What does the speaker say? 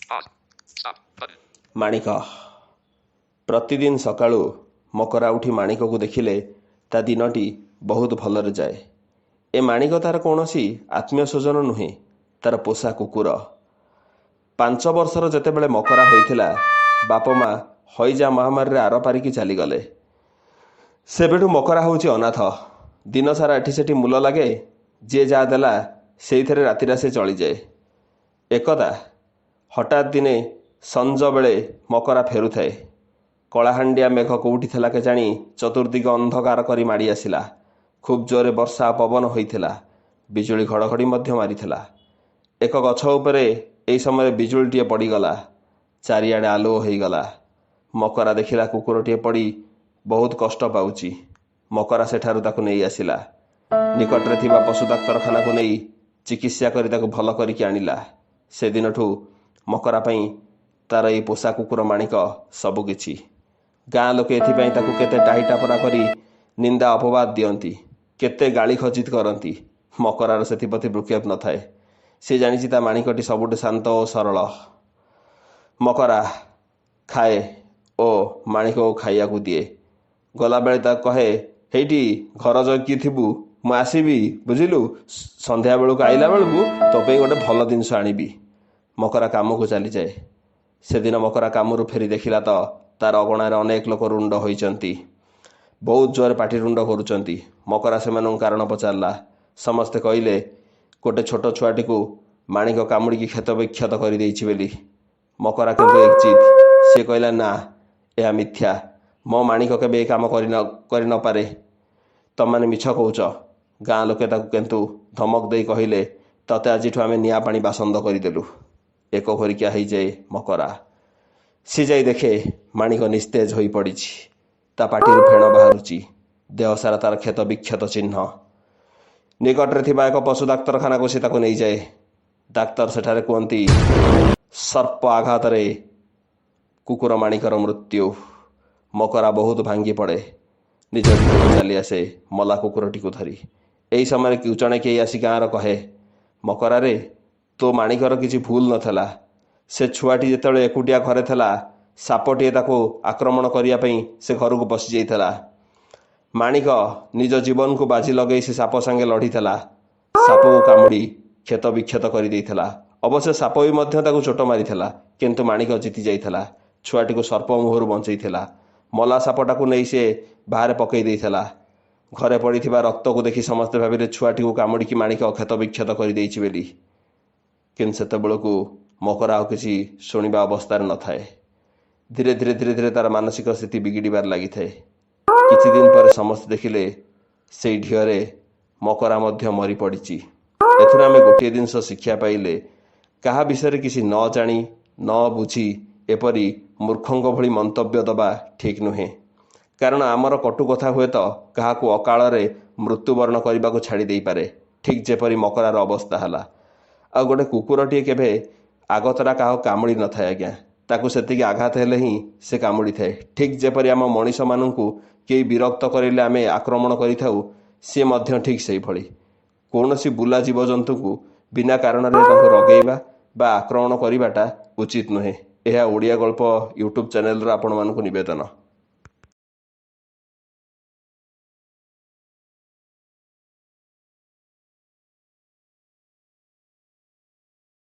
Pause. Stop. Button. ମାଣିକ ପ୍ରତିଦିନ ସକାଳୁ ମକରା ଉଠି ମାଣିକକୁ ଦେଖିଲେ ତା ଦିନଟି ବହୁତ ଭଲରେ ଯାଏ। ଏ ମାଣିକ ତାର କୌଣସି ଆତ୍ମୀୟ ସ୍ୱଜନ ନୁହେଁ, ତାର ପୋଷା କୁକୁର। 5 ବର୍ଷର ଯେତେବେଳେ ମକରା ହୋଇଥିଲା, ବାପ ମା ହଇଜା ମହାମାରୀରେ ଆରପାରିକି ଚାଲିଗଲେ। ସେବେଠୁ ମକରା ହେଉଛି ଅନାଥ। ଦିନସାରା ଏଠି ସେଠି ମୂଲ ଲାଗେ, ଯିଏ ଯାହା ଦେଲା ସେଇଥିରେ ରାତିରା ସେ ଚଳିଯାଏ। ଏକଦା ହଠାତ୍ ଦିନେ ସଞ୍ଜ ବେଳେ ମକରା ଫେରୁଥାଏ। କଳାହାଣ୍ଡିଆ ମେଘ କେଉଁଠି ଥିଲା କେଜାଣି ଚତୁର୍ଦିଗ ଅନ୍ଧକାର କରି ମାଡ଼ି ଆସିଲା। ଖୁବ୍ ଜୋରରେ ବର୍ଷା ପବନ ହୋଇଥିଲା, ବିଜୁଳି ଘଡ଼ଘଡ଼ି ମଧ୍ୟ ମାରିଥିଲା। ଏକ ଗଛ ଉପରେ ଏହି ସମୟରେ ବିଜୁଳିଟିଏ ପଡ଼ିଗଲା, ଚାରିଆଡ଼େ ଆଲୁଅ ହୋଇଗଲା। ମକରା ଦେଖିଲା କୁକୁରଟିଏ ପଡ଼ି ବହୁତ କଷ୍ଟ ପାଉଛି। ମକରା ସେଠାରୁ ତାକୁ ନେଇ ଆସିଲା। ନିକଟରେ ଥିବା ପଶୁ ଡାକ୍ତରଖାନାକୁ ନେଇ ଚିକିତ୍ସା କରି ତାକୁ ଭଲ କରିକି ଆଣିଲା। ସେଦିନଠୁ ମକରା ପାଇଁ ତାର ଏଇ ପୋଷା କୁକୁର ମାଣିକ ସବୁକିଛି। ଗାଁ ଲୋକେ ଏଥିପାଇଁ ତାକୁ କେତେ ଟାହିଟାପରା କରି ନିନ୍ଦା ଅପବାଦ ଦିଅନ୍ତି, କେତେ ଗାଳି ଖଜିତ କରନ୍ତି। ମକରାର ସେଥିପ୍ରତି ଭ୍ରୂକ୍ଷେପ ନଥାଏ। ସେ ଜାଣିଛି ତା ମାଣିକଟି ସବୁଠୁ ଶାନ୍ତ ଓ ସରଳ। ମକରା ଖାଏ ଓ ମାଣିକକୁ ଖାଇବାକୁ ଦିଏ। ଗଲାବେଳେ ତାକୁ କହେ, ହେଇଟି ଘର ଜଗି ଥିବୁ, ମୁଁ ଆସିବି, ବୁଝିଲୁ। ସନ୍ଧ୍ୟାବେଳକୁ ଆଇଲା ବେଳକୁ ତୋ ପାଇଁ ଗୋଟେ ଭଲ ଜିନିଷ ଆଣିବି। ମକରା କାମକୁ ଚାଲିଯାଏ। ସେଦିନ ମକରା କାମରୁ ଫେରି ଦେଖିଲା ତ ତାର ଅଗଣାରେ ଅନେକ ଲୋକ ରୁଣ୍ଡ ହୋଇଛନ୍ତି। ବହୁତ ଜୋରରେ ପାଟିରୁଣ୍ଡ କରୁଛନ୍ତି। ମକରା ସେମାନଙ୍କୁ କାରଣ ପଚାରିଲା। ସମସ୍ତେ କହିଲେ ଗୋଟେ ଛୋଟ ଛୁଆଟିକୁ ମାଣିକ କାମୁଡ଼ିକି କ୍ଷତ ବିକ୍ଷତ କରିଦେଇଛି ବୋଲି। ମକରା କିନ୍ତୁ ଏକଜିତ୍। ସେ କହିଲା, ନା, ଏହା ମିଥ୍ୟା। ମୋ ମାଣିକ କେବେ ଏ କାମ କରି ନପାରେ। ତମମାନେ ମିଛ କହୁଛ। ଗାଁ ଲୋକେ ତାକୁ କିନ୍ତୁ ଧମକ ଦେଇ କହିଲେ, ତତେ ଆଜିଠୁ ଆମେ ନିଆଁ ପାଣି ବାସନ୍ଦ କରିଦେଲୁ। ଏକଘରିକିଆ ହେଇଯାଏ ମକରା। ସେ ଯାଇ ଦେଖେ ମାଣିକ ନିସ୍ତେଜ ହୋଇପଡ଼ିଛି। ତା ପାଟିରୁ ଫେଣ ବାହାରୁଛି, ଦେହ ସାରା ତାର କ୍ଷତ ବିକ୍ଷତ ଚିହ୍ନ। ନିକଟରେ ଥିବା ଏକ ପଶୁ ଡାକ୍ତରଖାନାକୁ ସେ ତାକୁ ନେଇଯାଏ। ଡାକ୍ତର ସେଠାରେ କୁହନ୍ତି, ସର୍ପ ଆଘାତରେ କୁକୁର ମାଣିକର ମୃତ୍ୟୁ। ମକରା ବହୁତ ଭାଙ୍ଗି ପଡ଼େ। ନିଜ ଭିତରକୁ ଚାଲି ଆସେ ମଲା କୁକୁରଟିକୁ ଧରି। ଏହି ସମୟରେ ଜଣେ କେହି ଆସି ଗାଁର କହେ, ମକରାରେ, ତୋ ମାଣିକର କିଛି ଭୁଲ ନଥିଲା। ସେ ଛୁଆଟି ଯେତେବେଳେ ଏକୁଟିଆ ଘରେ ଥିଲା, ସାପଟିଏ ତାକୁ ଆକ୍ରମଣ କରିବା ପାଇଁ ସେ ଘରକୁ ପଶିଯାଇଥିଲା। ମାଣିକ ନିଜ ଜୀବନକୁ ବାଜି ଲଗେଇ ସେ ସାପ ସାଙ୍ଗେ ଲଢ଼ିଥିଲା। ସାପକୁ କାମୁଡ଼ି କ୍ଷତ ବିକ୍ଷତ କରିଦେଇଥିଲା। ଅବଶ୍ୟ ସାପ ବି ମଧ୍ୟ ତାକୁ ଚୋଟ ମାରିଥିଲା, କିନ୍ତୁ ମାଣିକ ଜିତି ଯାଇଥିଲା। ଛୁଆଟିକୁ ସର୍ପ ମୁହଁରୁ ବଞ୍ଚେଇଥିଲା। ମଲା ସାପଟାକୁ ନେଇ ସେ ବାହାରେ ପକାଇ ଦେଇଥିଲା। ଘରେ ପଡ଼ିଥିବା ରକ୍ତକୁ ଦେଖି ସମସ୍ତେ ଭାବିଲେ ଛୁଆଟିକୁ କାମୁଡ଼ିକି ମାଣିକ କ୍ଷତ ବିକ୍ଷତ କରିଦେଇଛି ବୋଲି। କିନ୍ତୁ ସେତେବେଳକୁ ମକରା ଆଉ କିଛି ଶୁଣିବା ଅବସ୍ଥାରେ ନଥାଏ। ଧୀରେ ଧୀରେ ତାର ମାନସିକ ସ୍ଥିତି ବିଗିଡ଼ିବାରେ ଲାଗିଥାଏ। କିଛି ଦିନ ପରେ ସମସ୍ତେ ଦେଖିଲେ ସେଇ ଢିଅରେ ମକରା ମଧ୍ୟ ମରି ପଡ଼ିଛି। ଏଥିରୁ ଆମେ ଗୋଟିଏ ଜିନିଷ ଶିକ୍ଷା ପାଇଲେ, କାହା ବିଷୟରେ କିଛି ନ ଜାଣି ନ ବୁଝି ଏପରି ମୂର୍ଖଙ୍କ ଭଳି ମନ୍ତବ୍ୟ ଦେବା ଠିକ୍ ନୁହେଁ। କାରଣ ଆମର କଟୁ କଥା ହୁଏତ କାହାକୁ ଅକାଳରେ ମୃତ୍ୟୁବରଣ କରିବାକୁ ଛାଡ଼ି ଦେଇପାରେ, ଠିକ୍ ଯେପରି ମକରାର ଅବସ୍ଥା ହେଲା। ଆଉ ଗୋଟେ କୁକୁରଟିଏ କେବେ ଆଗତରା କାହାକୁ କାମୁଡ଼ି ନଥାଏ ଆଜ୍ଞା। ତାକୁ ସେତିକି ଆଘାତ ହେଲେ ହିଁ ସେ କାମୁଡ଼ିଥାଏ। ଠିକ୍ ଯେପରି ଆମ ମଣିଷମାନଙ୍କୁ କେହି ବିରକ୍ତ କରିଲେ ଆମେ ଆକ୍ରମଣ କରିଥାଉ, ସିଏ ମଧ୍ୟ ଠିକ୍ ସେଇଭଳି। କୌଣସି ବୁଲା ଜୀବଜନ୍ତୁଙ୍କୁ ବିନା କାରଣରେ ତାଙ୍କୁ ରଗେଇବା ବା ଆକ୍ରମଣ କରିବାଟା ଉଚିତ ନୁହେଁ। ଏହା ଓଡ଼ିଆ ଗଳ୍ପ ୟୁଟ୍ୟୁବ୍ ଚ୍ୟାନେଲର ଆପଣମାନଙ୍କୁ ନିବେଦନ।